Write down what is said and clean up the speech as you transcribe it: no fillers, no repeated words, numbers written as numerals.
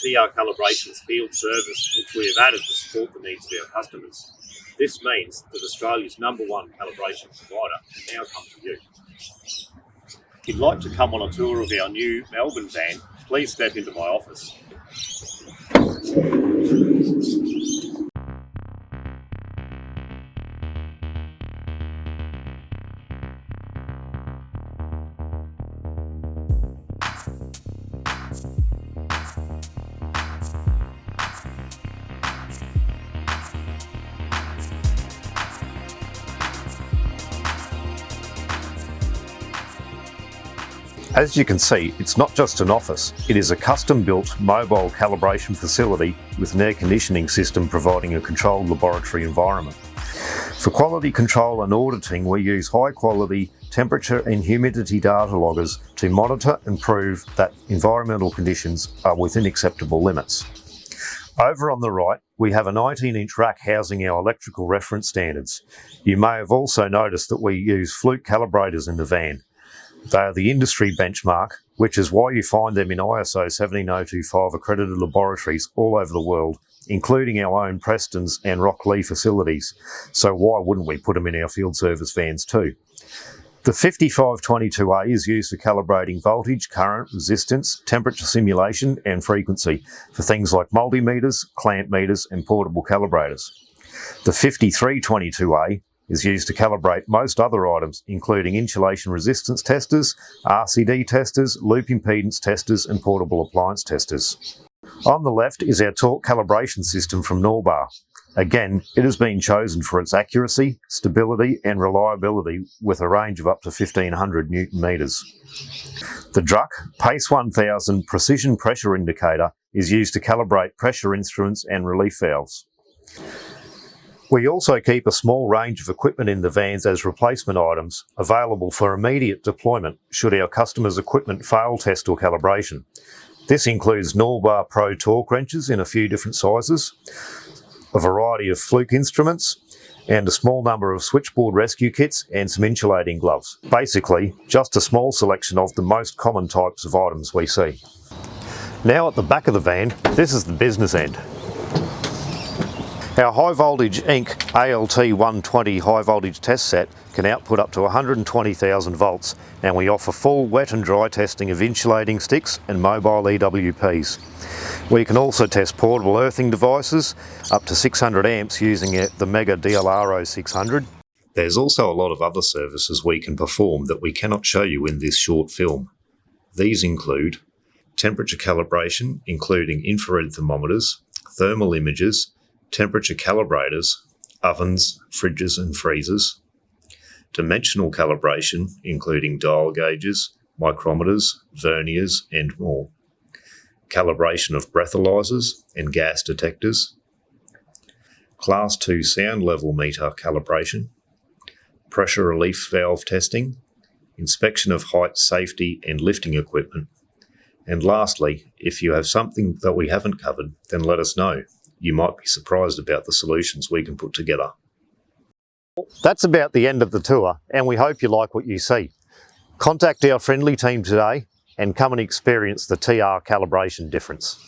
TR Calibration's field service, which we have added to support the needs of our customers. This means that Australia's #1 calibration provider can now come to you. If you'd like to come on a tour of our new Melbourne van, please step into my office. As you can see, it's not just an office, it is a custom-built mobile calibration facility with an air conditioning system providing a controlled laboratory environment. For quality control and auditing, we use high-quality temperature and humidity data loggers to monitor and prove that environmental conditions are within acceptable limits. Over on the right, we have a 19-inch rack housing our electrical reference standards. You may have also noticed that we use Fluke calibrators in the van. They are the industry benchmark, which is why you find them in ISO 17025 accredited laboratories all over the world, including our own Preston's and Rocklea facilities. So why wouldn't we put them in our field service vans too? The 5522A is used for calibrating voltage, current, resistance, temperature simulation and frequency for things like multimeters, clamp meters and portable calibrators. The 5322A is used to calibrate most other items, including insulation resistance testers, RCD testers, loop impedance testers and portable appliance testers. On the left is our torque calibration system from Norbar. Again, it has been chosen for its accuracy, stability and reliability with a range of up to 1500 Newton meters. The Druck PACE 1000 precision pressure indicator is used to calibrate pressure instruments and relief valves. We also keep a small range of equipment in the vans as replacement items available for immediate deployment should our customers' equipment fail test or calibration. This includes Norbar Pro torque wrenches in a few different sizes, a variety of Fluke instruments, and a small number of switchboard rescue kits and some insulating gloves. Basically, just a small selection of the most common types of items we see. Now at the back of the van, this is the business end. Our high voltage Inc ALT 120 high voltage test set can output up to 120,000 volts, and we offer full wet and dry testing of insulating sticks and mobile EWPs. We can also test portable earthing devices up to 600 amps using the Mega DLRO 600. There's also a lot of other services we can perform that we cannot show you in this short film. These include temperature calibration, including infrared thermometers, thermal imagers, temperature calibrators, ovens, fridges and freezers, dimensional calibration including dial gauges, micrometers, verniers and more, calibration of breathalyzers and gas detectors, Class 2 sound level meter calibration, pressure relief valve testing, inspection of height, safety and lifting equipment, and lastly, if you have something that we haven't covered, then let us know. You might be surprised about the solutions we can put together. That's about the end of the tour, and we hope you like what you see. Contact our friendly team today and come and experience the TR calibration difference.